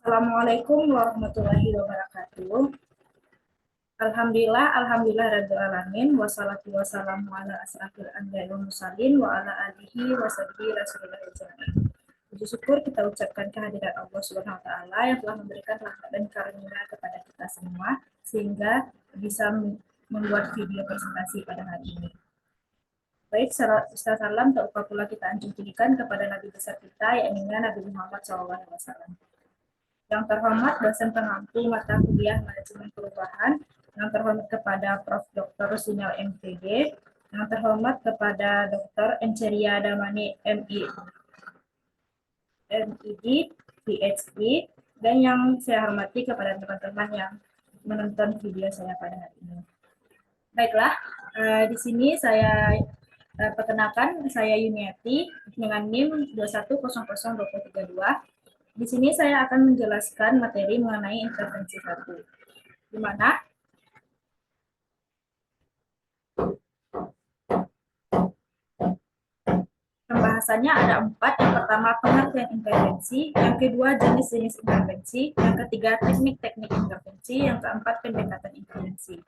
Assalamualaikum warahmatullahi wabarakatuh. Alhamdulillah rabbil alamin wassalatu wassalamu ala asrafil anbiya'i wal mursalin wa ala alihi wa sahbihi rasulillah ajmain. Puji syukur kita ucapkan kehadiran Allah Subhanahu wa taala yang telah memberikan rahmat dan karunia kepada kita semua sehingga bisa membuat video presentasi pada hari ini. Baik, salam tak lupa pula kita anjurkan kepada Nabi besar kita, yaitu Nabi Muhammad SAW. Yang terhormat dosen pengampu mata kuliah manajemen perubahan, yang terhormat kepada Prof. Dr. Rusinal MPD, yang terhormat kepada Dr. Enceria Damani MID, PhD, dan yang saya hormati kepada teman-teman yang menonton video saya pada hari ini. Baiklah, di sini saya perkenalkan, saya Yuniati dengan NIM 2100232. Di sini saya akan menjelaskan materi mengenai intervensi 1, di mana pembahasannya ada 4. Yang pertama, pengertian intervensi. Yang kedua, jenis-jenis intervensi. Yang ketiga, teknik-teknik intervensi. Yang keempat, pendekatan intervensi.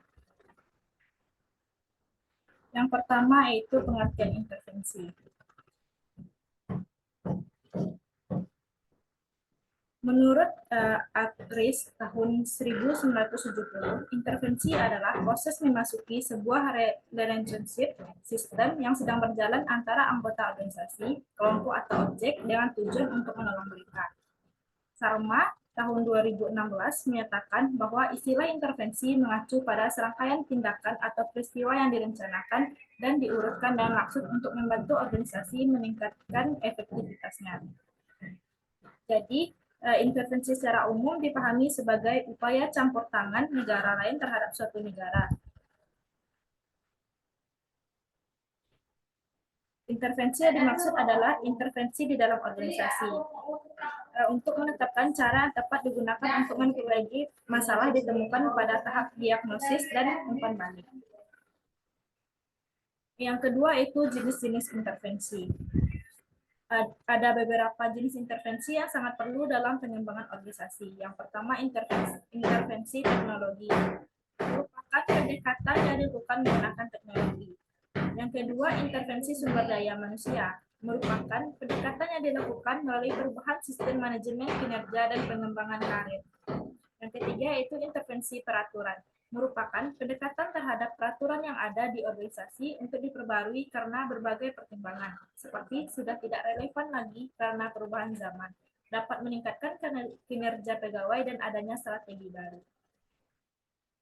Yang pertama yaitu pengertian intervensi. Menurut Atris tahun 1970, intervensi adalah proses memasuki sebuah relationship system yang sedang berjalan antara anggota organisasi, kelompok atau objek dengan tujuan untuk menolong mereka. Sarma tahun 2016 menyatakan bahwa istilah intervensi mengacu pada serangkaian tindakan atau peristiwa yang direncanakan dan diurutkan dengan maksud untuk membantu organisasi meningkatkan efektivitasnya. Jadi, intervensi secara umum dipahami sebagai upaya campur tangan negara lain terhadap suatu negara. Intervensi yang dimaksud adalah intervensi di dalam organisasi untuk menetapkan cara tepat digunakan untuk memperbaiki masalah ditemukan pada tahap diagnosis dan umpan balik. Yang kedua itu jenis-jenis intervensi. Ada beberapa jenis intervensi yang sangat perlu dalam pengembangan organisasi. Yang pertama, intervensi teknologi. Merupakan pendekatan yang dilakukan menggunakan teknologi. Yang kedua, intervensi sumber daya manusia. Merupakan pendekatan yang dilakukan melalui perubahan sistem manajemen kinerja dan pengembangan karir. Yang ketiga, yaitu intervensi peraturan. Merupakan pendekatan terhadap peraturan yang ada di organisasi untuk diperbarui karena berbagai pertimbangan, seperti sudah tidak relevan lagi karena perubahan zaman, dapat meningkatkan kinerja pegawai dan adanya strategi baru.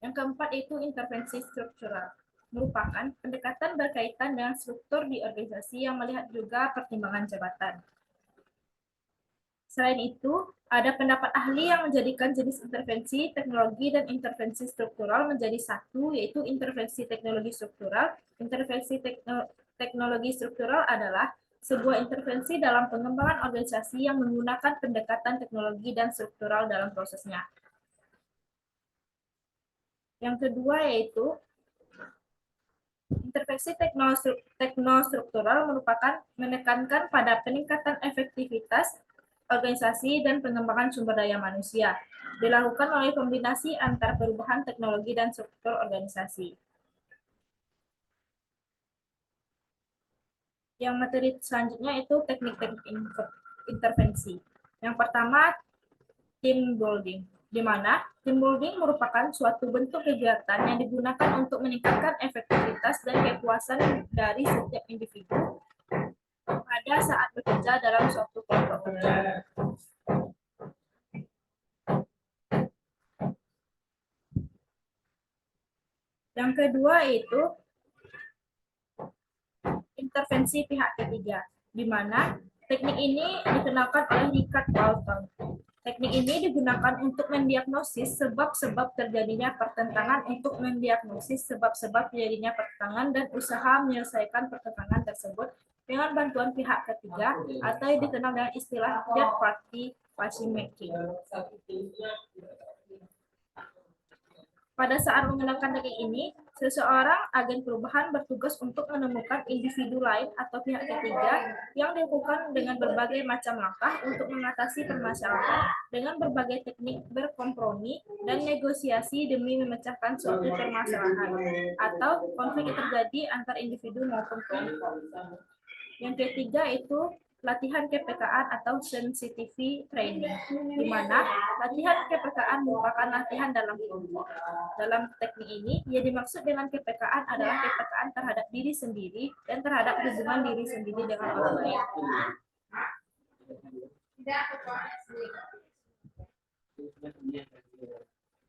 Yang keempat itu intervensi struktural, merupakan pendekatan berkaitan dengan struktur di organisasi yang melihat juga pertimbangan jabatan. Selain itu, ada pendapat ahli yang menjadikan jenis intervensi teknologi dan intervensi struktural menjadi satu, yaitu intervensi teknologi struktural. Intervensi teknologi struktural adalah sebuah intervensi dalam pengembangan organisasi yang menggunakan pendekatan teknologi dan struktural dalam prosesnya. Yang kedua yaitu intervensi teknostruktural merupakan menekankan pada peningkatan efektivitas organisasi dan pengembangan sumber daya manusia, dilakukan oleh kombinasi antar perubahan teknologi dan struktur organisasi. Yang materi selanjutnya itu teknik-teknik intervensi. Yang pertama, team building, di mana team building merupakan suatu bentuk kegiatan yang digunakan untuk meningkatkan efektivitas dan kepuasan dari setiap individu pada saat bekerja dalam suatu kelompok kerja. Yang kedua itu intervensi pihak ketiga, di mana teknik ini dikenalkan oleh Richard Walton. Teknik ini digunakan untuk mendiagnosis sebab-sebab terjadinya pertentangan, untuk mendiagnosis sebab-sebab terjadinya pertentangan dan usaha menyelesaikan pertentangan tersebut dengan bantuan pihak ketiga atau yang dikenal dengan istilah third party policy making. Pada saat menggunakan teknik ini, Seseorang agen perubahan bertugas untuk menemukan individu lain atau pihak ketiga yang dilakukan dengan berbagai macam langkah untuk mengatasi permasalahan dengan berbagai teknik berkompromi dan negosiasi demi memecahkan suatu permasalahan atau konflik yang terjadi antar individu maupun kelompok. Yang ketiga itu latihan KPKan atau sensitivity training, di mana latihan KPKan merupakan latihan dalam kelompok. Dalam teknik ini, yang dimaksud dengan KPKan adalah KPKan terhadap diri sendiri dan terhadap hubungan diri sendiri dengan orang lain.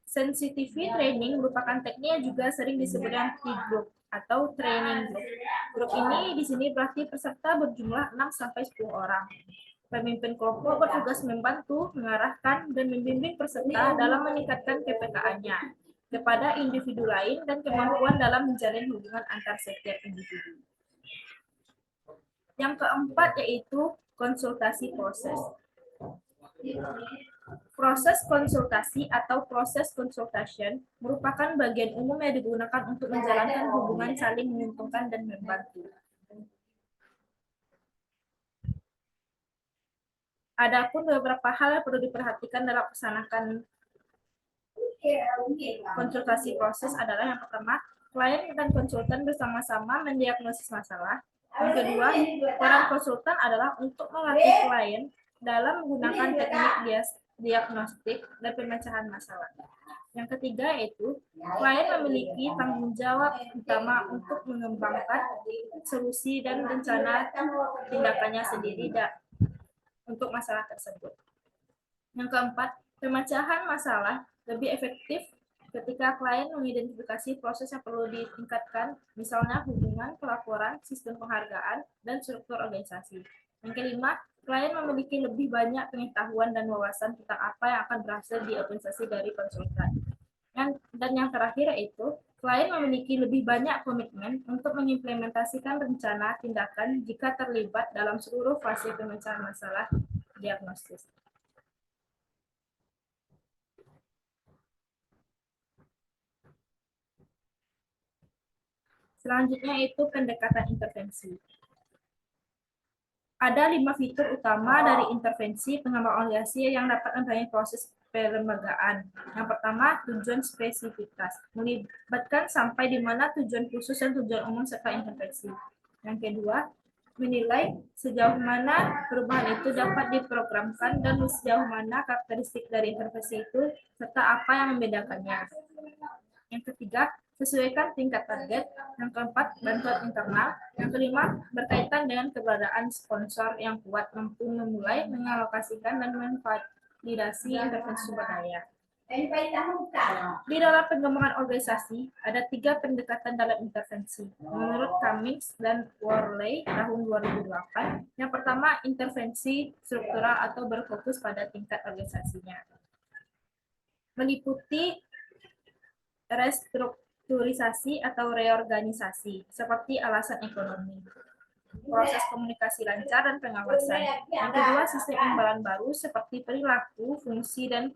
Sensitivity training merupakan teknik yang juga sering disebut dengan T-group atau training group. Grup ini di sini berarti peserta berjumlah 6-10 orang. Pemimpin kelompok bertugas membantu, mengarahkan, dan membimbing peserta dalam meningkatkan KPKan-nya kepada individu lain dan kemampuan dalam menjalin hubungan antar setiap individu. Yang keempat yaitu konsultasi proses. Proses konsultasi atau proses consultation merupakan bagian umum yang digunakan untuk menjalankan hubungan saling menguntungkan dan membantu. Adapun beberapa hal yang perlu diperhatikan dalam melaksanakan konsultasi proses adalah yang pertama, klien dan konsultan bersama-sama mendiagnosis masalah. Yang kedua, peran konsultan adalah untuk melatih klien dalam menggunakan teknik diagnostik dan pemecahan masalah. Yang ketiga yaitu klien memiliki tanggung jawab utama untuk mengembangkan solusi dan rencana tindakannya sendiri untuk masalah tersebut. Yang keempat, pemecahan masalah lebih efektif ketika klien mengidentifikasi proses yang perlu ditingkatkan, misalnya hubungan, pelaporan, sistem penghargaan, dan struktur organisasi. Yang kelima, klien memiliki lebih banyak pengetahuan dan wawasan tentang apa yang akan berhasil di organisasi dari konsultan. Dan yang terakhir yaitu, klien memiliki lebih banyak komitmen untuk mengimplementasikan rencana tindakan jika terlibat dalam seluruh fase pemecahan masalah diagnosis. Selanjutnya itu pendekatan intervensi. Ada 5 fitur utama dari intervensi pengembangan organisasi yang dapat memperoleh proses pelembagaan. Yang pertama, tujuan spesifitas, melibatkan sampai di mana tujuan khusus dan tujuan umum serta intervensi. Yang kedua, menilai sejauh mana perubahan itu dapat diprogramkan dan sejauh mana karakteristik dari intervensi itu serta apa yang membedakannya. Yang ketiga, sesuaikan tingkat target. Yang keempat, bantuan internal. Yang kelima, berkaitan dengan keberadaan sponsor yang kuat mampu memulai, mengalokasikan, dan memvalidasi intervensi sumber daya. Di dalam pengembangan organisasi, ada 3 pendekatan dalam intervensi. Menurut Cummings dan Worley tahun 2008, yang pertama, intervensi struktural atau berfokus pada tingkat organisasinya. Meliputi restrukturisasi atau reorganisasi, seperti alasan ekonomi, proses komunikasi lancar dan pengawasan. Yang kedua, sistem imbalan baru seperti perilaku, fungsi, dan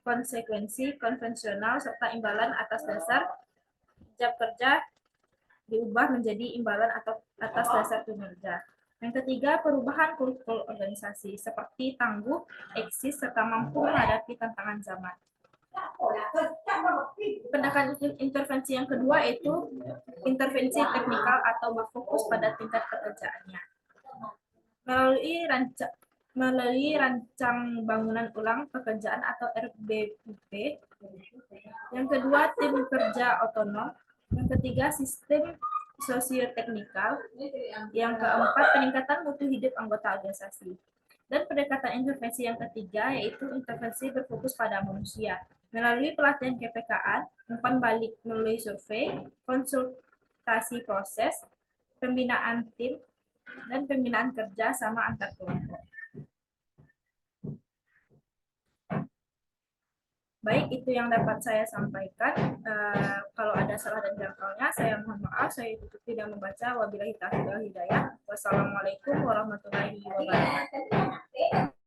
konsekuensi konvensional, serta imbalan atas dasar jam kerja diubah menjadi imbalan atau atas dasar kinerja. Yang ketiga, perubahan kultur organisasi, seperti tangguh, eksis, serta mampu menghadapi tantangan zaman. Pendekatan intervensi yang kedua itu intervensi teknikal atau berfokus pada tingkat pekerjaannya. Melalui rancang bangunan ulang pekerjaan atau RBUP. Yang kedua, tim kerja otonom. Yang ketiga, sistem sosioteknikal. Yang keempat, peningkatan mutu hidup anggota organisasi. Dan pendekatan intervensi yang ketiga yaitu intervensi berfokus pada manusia. Melalui pelatihan KPKan, umpan balik melalui survei, konsultasi proses, pembinaan tim, dan pembinaan kerja sama antar kelompok. Baik, itu yang dapat saya sampaikan. Kalau ada salah dan jangkauannya, saya mohon maaf. Saya tidak membaca. Wabillahi taufiq wal hidayah. Wassalamualaikum warahmatullahi wabarakatuh.